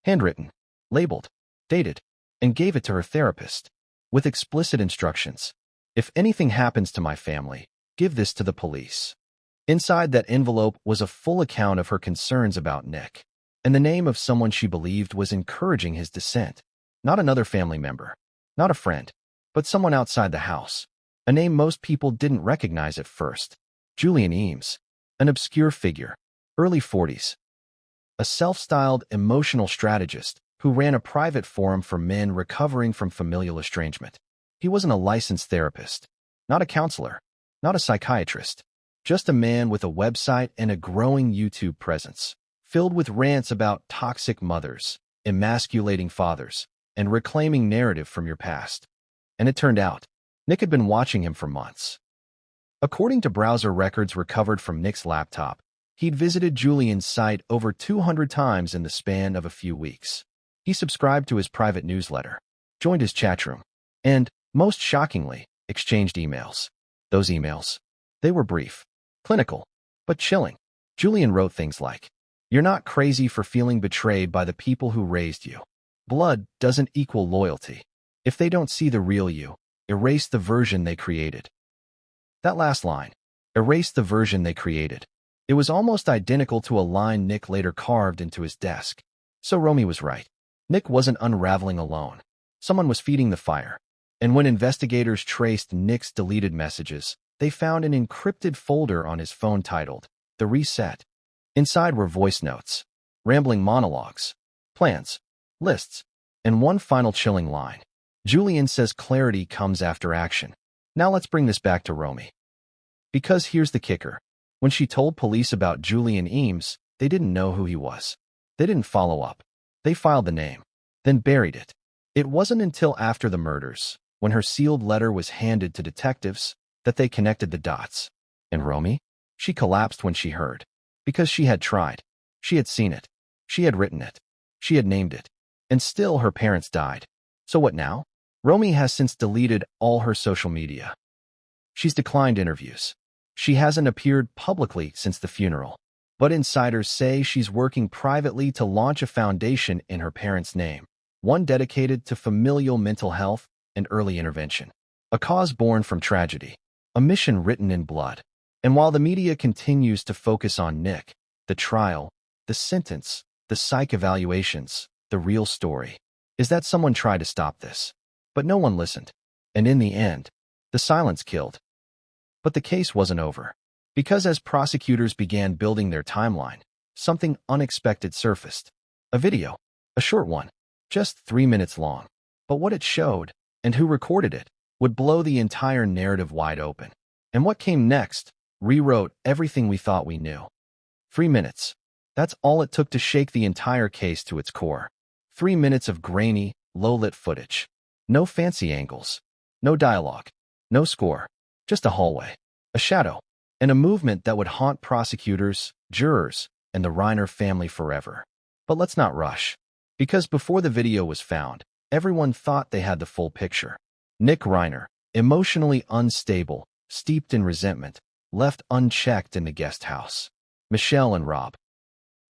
Handwritten, labeled, dated, and gave it to her therapist, with explicit instructions. If anything happens to my family, give this to the police. Inside that envelope was a full account of her concerns about Nick, and the name of someone she believed was encouraging his dissent. Not another family member, not a friend, but someone outside the house. A name most people didn't recognize at first. Julian Eames, an obscure figure, early 40s. A self-styled emotional strategist who ran a private forum for men recovering from familial estrangement. He wasn't a licensed therapist, not a counselor, not a psychiatrist, just a man with a website and a growing YouTube presence, filled with rants about toxic mothers, emasculating fathers, and reclaiming narrative from your past. And it turned out, Nick had been watching him for months. According to browser records recovered from Nick's laptop, he'd visited Julian's site over 200 times in the span of a few weeks. He subscribed to his private newsletter, joined his chat room, and, most shockingly, exchanged emails. Those emails, they were brief, clinical, but chilling. Julian wrote things like, "You're not crazy for feeling betrayed by the people who raised you. Blood doesn't equal loyalty. If they don't see the real you, erase the version they created." That last line, erase the version they created. It was almost identical to a line Nick later carved into his desk. So Romy was right. Nick wasn't unraveling alone. Someone was feeding the fire. And when investigators traced Nick's deleted messages, they found an encrypted folder on his phone titled, The Reset. Inside were voice notes, rambling monologues, plans, lists, and one final chilling line. Julian says clarity comes after action. Now let's bring this back to Romy. Because here's the kicker. When she told police about Julian Eames, they didn't know who he was. They didn't follow up. They filed the name, then buried it. It wasn't until after the murders, when her sealed letter was handed to detectives, that they connected the dots. And Romy? She collapsed when she heard. Because she had tried. She had seen it. She had written it. She had named it. And still her parents died. So what now? Romy has since deleted all her social media. She's declined interviews. She hasn't appeared publicly since the funeral. But insiders say she's working privately to launch a foundation in her parents' name, one dedicated to familial mental health and early intervention. A cause born from tragedy, a mission written in blood. And while the media continues to focus on Nick, the trial, the sentence, the psych evaluations, the real story is that someone tried to stop this. But no one listened. And in the end, the silence killed. But the case wasn't over. Because as prosecutors began building their timeline, something unexpected surfaced. A video. A short one. Just 3 minutes long. But what it showed, and who recorded it, would blow the entire narrative wide open. And what came next rewrote everything we thought we knew. 3 minutes. That's all it took to shake the entire case to its core. 3 minutes of grainy, low-lit footage. No fancy angles. No dialogue. No score. Just a hallway. A shadow. And a movement that would haunt prosecutors, jurors, and the Reiner family forever. But let's not rush. Because before the video was found, everyone thought they had the full picture. Nick Reiner, emotionally unstable, steeped in resentment, left unchecked in the guest house. Michelle and Rob,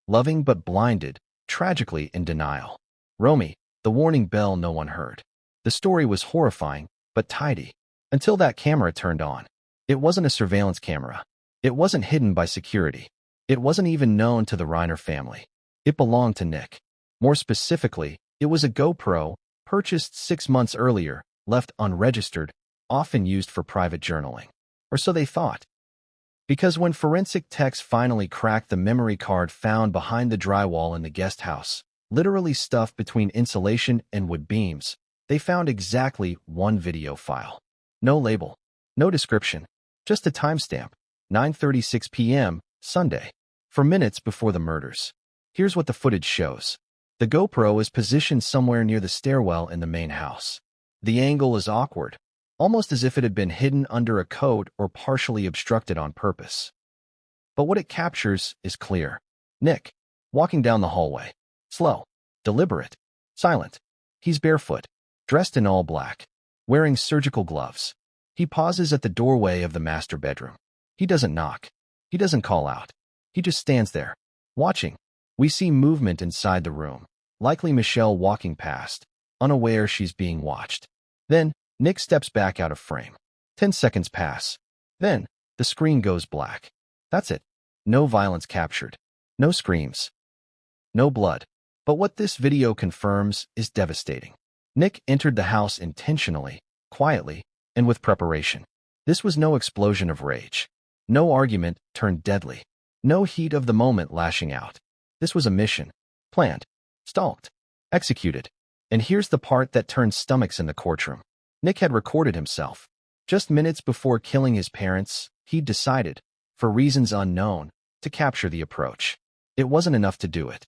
loving but blinded, tragically in denial. Romy, the warning bell no one heard. The story was horrifying, but tidy. Until that camera turned on. It wasn't a surveillance camera. It wasn't hidden by security. It wasn't even known to the Reiner family. It belonged to Nick. More specifically, it was a GoPro, purchased 6 months earlier, left unregistered, often used for private journaling. Or so they thought. Because when forensic techs finally cracked the memory card found behind the drywall in the guest house, literally stuffed between insulation and wood beams, they found exactly one video file. No label. No description. Just a timestamp, 9:36 p.m., Sunday, for minutes before the murders. Here's what the footage shows. The GoPro is positioned somewhere near the stairwell in the main house. The angle is awkward, almost as if it had been hidden under a coat or partially obstructed on purpose. But what it captures is clear. Nick, walking down the hallway. Slow, deliberate, silent. He's barefoot, dressed in all black, wearing surgical gloves. He pauses at the doorway of the master bedroom. He doesn't knock. He doesn't call out. He just stands there, watching. We see movement inside the room, likely Michelle walking past, unaware she's being watched. Then, Nick steps back out of frame. 10 seconds pass. Then, the screen goes black. That's it. No violence captured. No screams. No blood. But what this video confirms is devastating. Nick entered the house intentionally, quietly, and with preparation. This was no explosion of rage. No argument turned deadly. No heat of the moment lashing out. This was a mission. Planned. Stalked. Executed. And here's the part that turned stomachs in the courtroom. Nick had recorded himself. Just minutes before killing his parents, he'd decided, for reasons unknown, to capture the approach. It wasn't enough to do it.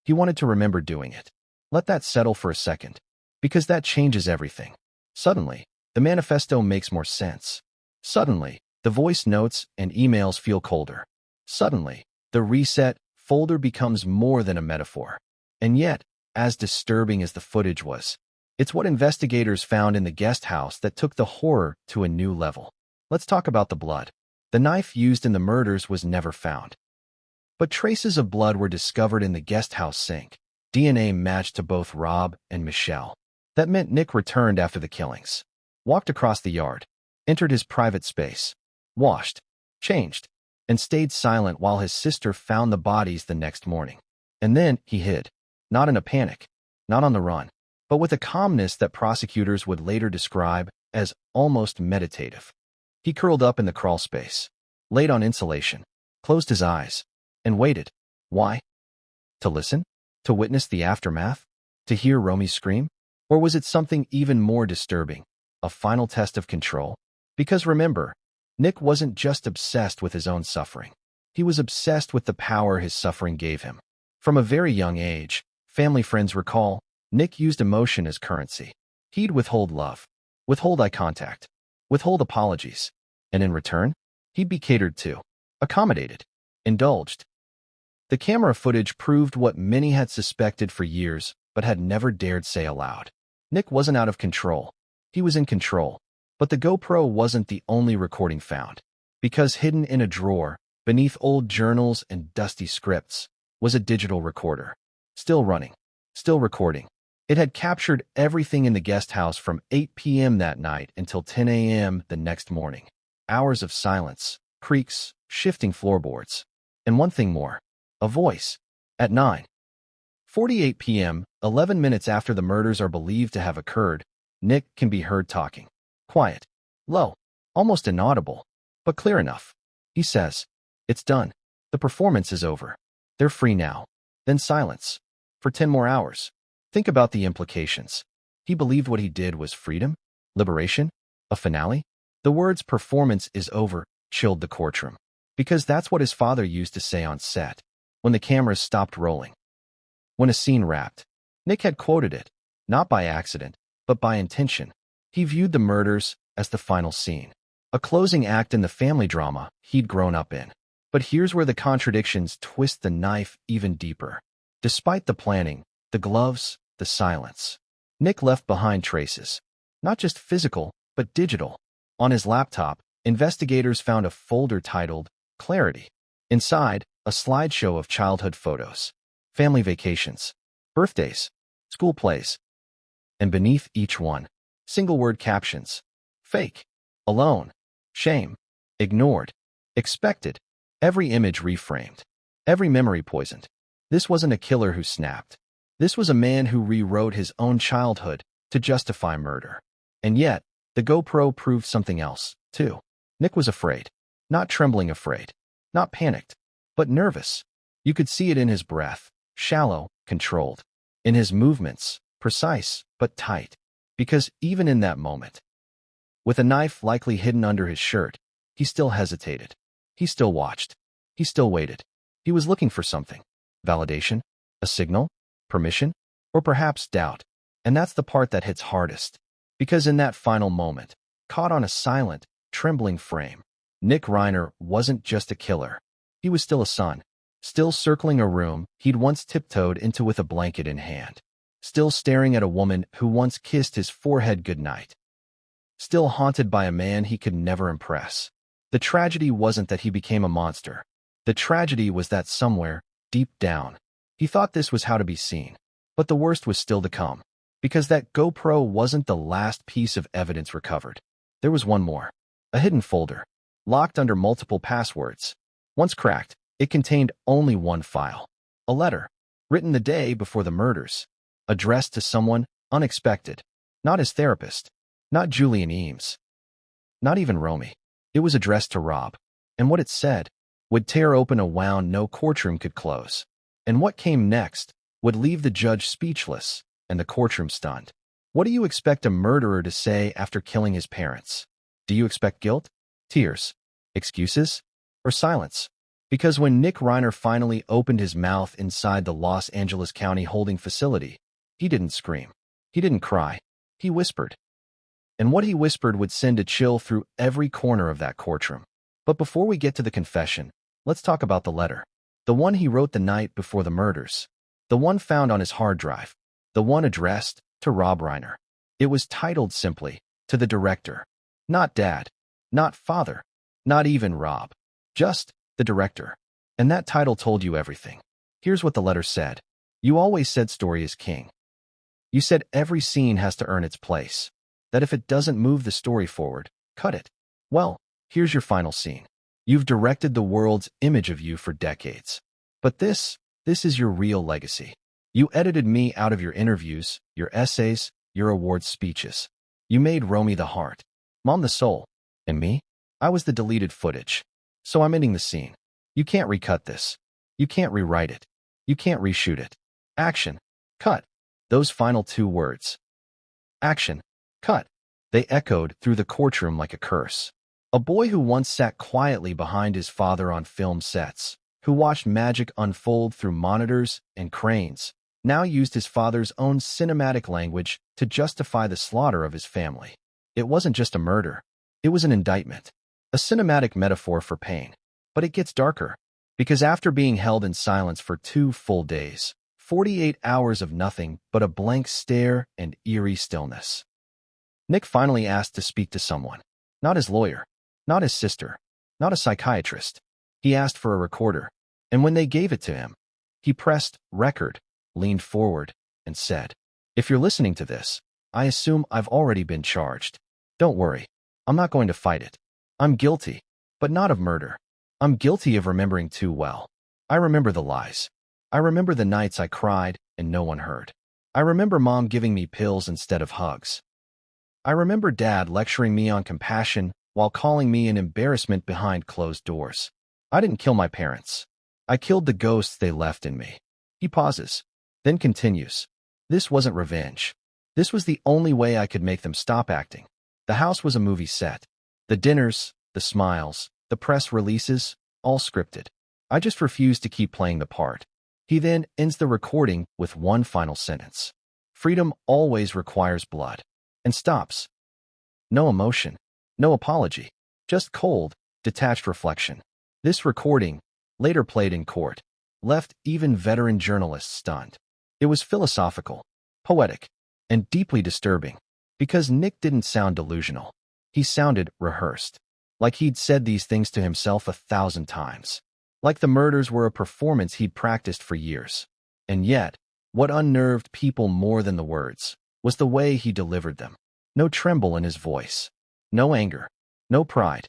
He wanted to remember doing it. Let that settle for a second. Because that changes everything. Suddenly, the manifesto makes more sense. Suddenly, the voice notes and emails feel colder. Suddenly, the reset folder becomes more than a metaphor. And yet, as disturbing as the footage was, it's what investigators found in the guest house that took the horror to a new level. Let's talk about the blood. The knife used in the murders was never found. But traces of blood were discovered in the guest house sink. DNA matched to both Rob and Michelle. That meant Nick returned after the killings. Walked across the yard, entered his private space, washed, changed, and stayed silent while his sister found the bodies the next morning. And then he hid, not in a panic, not on the run, but with a calmness that prosecutors would later describe as almost meditative. He curled up in the crawl space, laid on insulation, closed his eyes, and waited. Why? To listen? To witness the aftermath? To hear Romy scream? Or was it something even more disturbing? A final test of control? Because remember, Nick wasn't just obsessed with his own suffering. He was obsessed with the power his suffering gave him. From a very young age, family friends recall, Nick used emotion as currency. He'd withhold love, withhold eye contact, withhold apologies, and in return, he'd be catered to, accommodated, indulged. The camera footage proved what many had suspected for years but had never dared say aloud. Nick wasn't out of control. He was in control. But the GoPro wasn't the only recording found, because hidden in a drawer, beneath old journals and dusty scripts, was a digital recorder. Still running, still recording. It had captured everything in the guest house from 8 p.m. that night until 10 a.m. the next morning. Hours of silence, creaks, shifting floorboards. And one thing more, a voice. At 9:48 p.m., 11 minutes after the murders are believed to have occurred, Nick can be heard talking. Quiet, low, almost inaudible, but clear enough. He says, "It's done. The performance is over. They're free now." Then silence. For 10 more hours. Think about the implications. He believed what he did was freedom? Liberation? A finale? The words "performance is over" chilled the courtroom. Because that's what his father used to say on set, when the cameras stopped rolling. When a scene wrapped. Nick had quoted it, not by accident, but by intention. He viewed the murders as the final scene, a closing act in the family drama he'd grown up in. But here's where the contradictions twist the knife even deeper. Despite the planning, the gloves, the silence, Nick left behind traces, not just physical, but digital. On his laptop, investigators found a folder titled Clarity. Inside, a slideshow of childhood photos, family vacations, birthdays, school plays. And beneath each one, single-word captions. Fake. Alone. Shame. Ignored. Expected. Every image reframed. Every memory poisoned. This wasn't a killer who snapped. This was a man who rewrote his own childhood to justify murder. And yet, the GoPro proved something else, too. Nick was afraid. Not trembling afraid. Not panicked. But nervous. You could see it in his breath. Shallow, controlled. In his movements. Precise, but tight. Because even in that moment, with a knife likely hidden under his shirt, he still hesitated. He still watched. He still waited. He was looking for something. Validation? A signal? Permission? Or perhaps doubt. And that's the part that hits hardest. Because in that final moment, caught on a silent, trembling frame, Nick Reiner wasn't just a killer. He was still a son. Still circling a room he'd once tiptoed into with a blanket in hand. Still staring at a woman who once kissed his forehead goodnight. Still haunted by a man he could never impress. The tragedy wasn't that he became a monster. The tragedy was that somewhere, deep down, he thought this was how to be seen. But the worst was still to come. Because that GoPro wasn't the last piece of evidence recovered. There was one more. A hidden folder. Locked under multiple passwords. Once cracked, it contained only one file. A letter. Written the day before the murders. Addressed to someone unexpected. Not his therapist. Not Julian Eames. Not even Romy. It was addressed to Rob. And what it said would tear open a wound no courtroom could close. And what came next would leave the judge speechless and the courtroom stunned. What do you expect a murderer to say after killing his parents? Do you expect guilt? Tears? Excuses? Or silence? Because when Nick Reiner finally opened his mouth inside the Los Angeles County holding facility, he didn't scream. He didn't cry. He whispered. And what he whispered would send a chill through every corner of that courtroom. But before we get to the confession, let's talk about the letter. The one he wrote the night before the murders. The one found on his hard drive. The one addressed to Rob Reiner. It was titled simply, "To the Director." Not Dad. Not Father. Not even Rob. Just the Director. And that title told you everything. Here's what the letter said. You always said story is king. You said every scene has to earn its place. That if it doesn't move the story forward, cut it. Well, here's your final scene. You've directed the world's image of you for decades. But this is your real legacy. You edited me out of your interviews, your essays, your awards speeches. You made Romy the heart, Mom the soul, and me? I was the deleted footage. So I'm ending the scene. You can't recut this. You can't rewrite it. You can't reshoot it. Action. Cut. Those final two words. Action. Cut. They echoed through the courtroom like a curse. A boy who once sat quietly behind his father on film sets, who watched magic unfold through monitors and cranes, now used his father's own cinematic language to justify the slaughter of his family. It wasn't just a murder. It was an indictment, a cinematic metaphor for pain. But it gets darker, because after being held in silence for 2 full days, 48 hours of nothing but a blank stare and eerie stillness, Nick finally asked to speak to someone. Not his lawyer, not his sister, not a psychiatrist. He asked for a recorder, and when they gave it to him, he pressed record, leaned forward, and said, "If you're listening to this, I assume I've already been charged. Don't worry, I'm not going to fight it. I'm guilty, but not of murder. I'm guilty of remembering too well. I remember the lies. I remember the nights I cried and no one heard. I remember Mom giving me pills instead of hugs. I remember Dad lecturing me on compassion while calling me an embarrassment behind closed doors. I didn't kill my parents. I killed the ghosts they left in me." He pauses, then continues. "This wasn't revenge. This was the only way I could make them stop acting. The house was a movie set. The dinners, the smiles, the press releases, all scripted. I just refused to keep playing the part." He then ends the recording with one final sentence. "Freedom always requires blood." And stops. No emotion, no apology, just cold, detached reflection. This recording, later played in court, left even veteran journalists stunned. It was philosophical, poetic, and deeply disturbing, because Nick didn't sound delusional. He sounded rehearsed, like he'd said these things to himself 1,000 times, like the murders were a performance he'd practiced for years. And yet, what unnerved people more than the words was the way he delivered them. No tremble in his voice, no anger, no pride,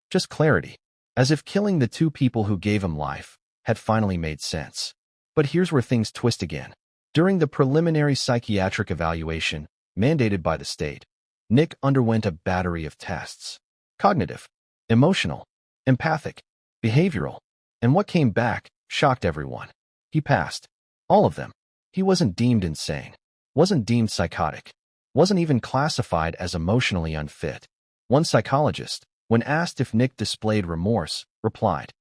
just clarity, as if killing the 2 people who gave him life had finally made sense. But here's where things twist again. During the preliminary psychiatric evaluation, mandated by the state, Nick underwent a battery of tests. Cognitive, emotional, empathic, behavioral, and what came back shocked everyone. He passed. All of them. He wasn't deemed insane, wasn't deemed psychotic, wasn't even classified as emotionally unfit. One psychologist, when asked if Nick displayed remorse, replied,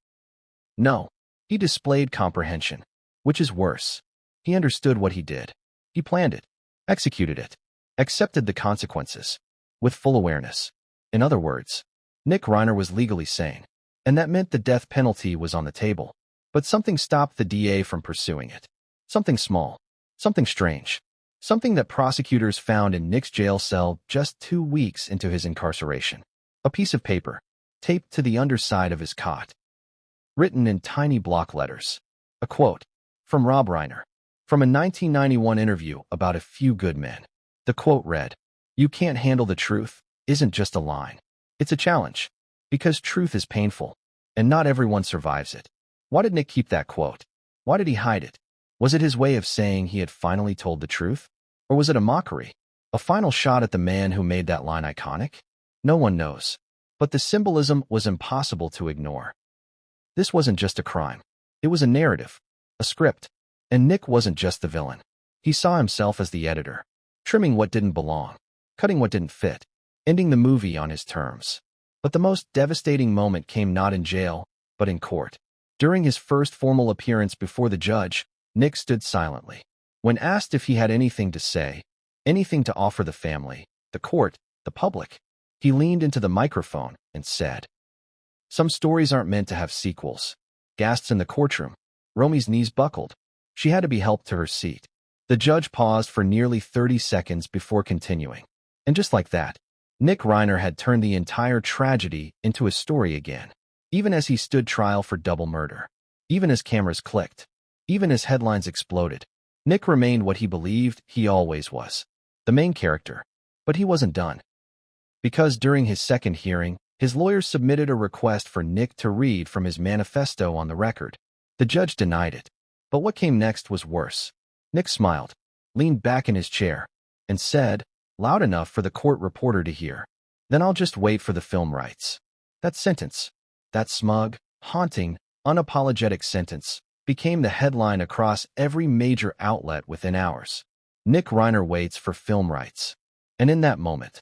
"No, he displayed comprehension, which is worse. He understood what he did. He planned it, executed it, accepted the consequences, with full awareness." In other words, Nick Reiner was legally sane, and that meant the death penalty was on the table. But something stopped the DA from pursuing it. Something small, something strange. Something that prosecutors found in Nick's jail cell just 2 weeks into his incarceration. A piece of paper, taped to the underside of his cot. Written in tiny block letters. A quote from Rob Reiner, from a 1991 interview about A Few Good Men. The quote read, "You can't handle the truth" isn't just a line. It's a challenge. Because truth is painful, and not everyone survives it. Why did Nick keep that quote? Why did he hide it? Was it his way of saying he had finally told the truth? Or was it a mockery? A final shot at the man who made that line iconic? No one knows. But the symbolism was impossible to ignore. This wasn't just a crime. It was a narrative, a script. And Nick wasn't just the villain. He saw himself as the editor, trimming what didn't belong, cutting what didn't fit, ending the movie on his terms. But the most devastating moment came not in jail, but in court. During his first formal appearance before the judge, Nick stood silently. When asked if he had anything to say, anything to offer the family, the court, the public, he leaned into the microphone and said, "Some stories aren't meant to have sequels." Gasps in the courtroom. Romy's knees buckled. She had to be helped to her seat. The judge paused for nearly 30 seconds before continuing. And just like that, Nick Reiner had turned the entire tragedy into a story again. Even as he stood trial for double murder, even as cameras clicked, even as headlines exploded, Nick remained what he believed he always was, the main character. But he wasn't done. Because during his second hearing, his lawyers submitted a request for Nick to read from his manifesto on the record. The judge denied it. But what came next was worse. Nick smiled, leaned back in his chair, and said, loud enough for the court reporter to hear, "Then I'll just wait for the film rights." That sentence, that smug, haunting, unapologetic sentence, became the headline across every major outlet within hours. Nick Reiner waits for film rights. And in that moment,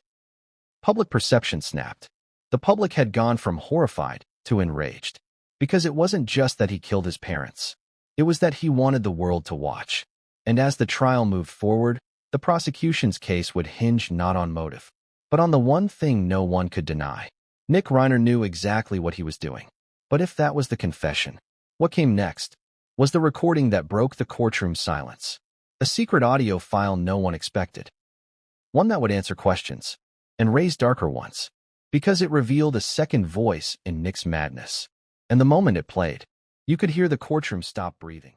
public perception snapped. The public had gone from horrified to enraged. Because it wasn't just that he killed his parents. It was that he wanted the world to watch. And as the trial moved forward, the prosecution's case would hinge not on motive, but on the one thing no one could deny. Nick Reiner knew exactly what he was doing. But if that was the confession, what came next was the recording that broke the courtroom silence. A secret audio file no one expected. One that would answer questions and raise darker ones, because it revealed a second voice in Nick's madness. And the moment it played, you could hear the courtroom stop breathing.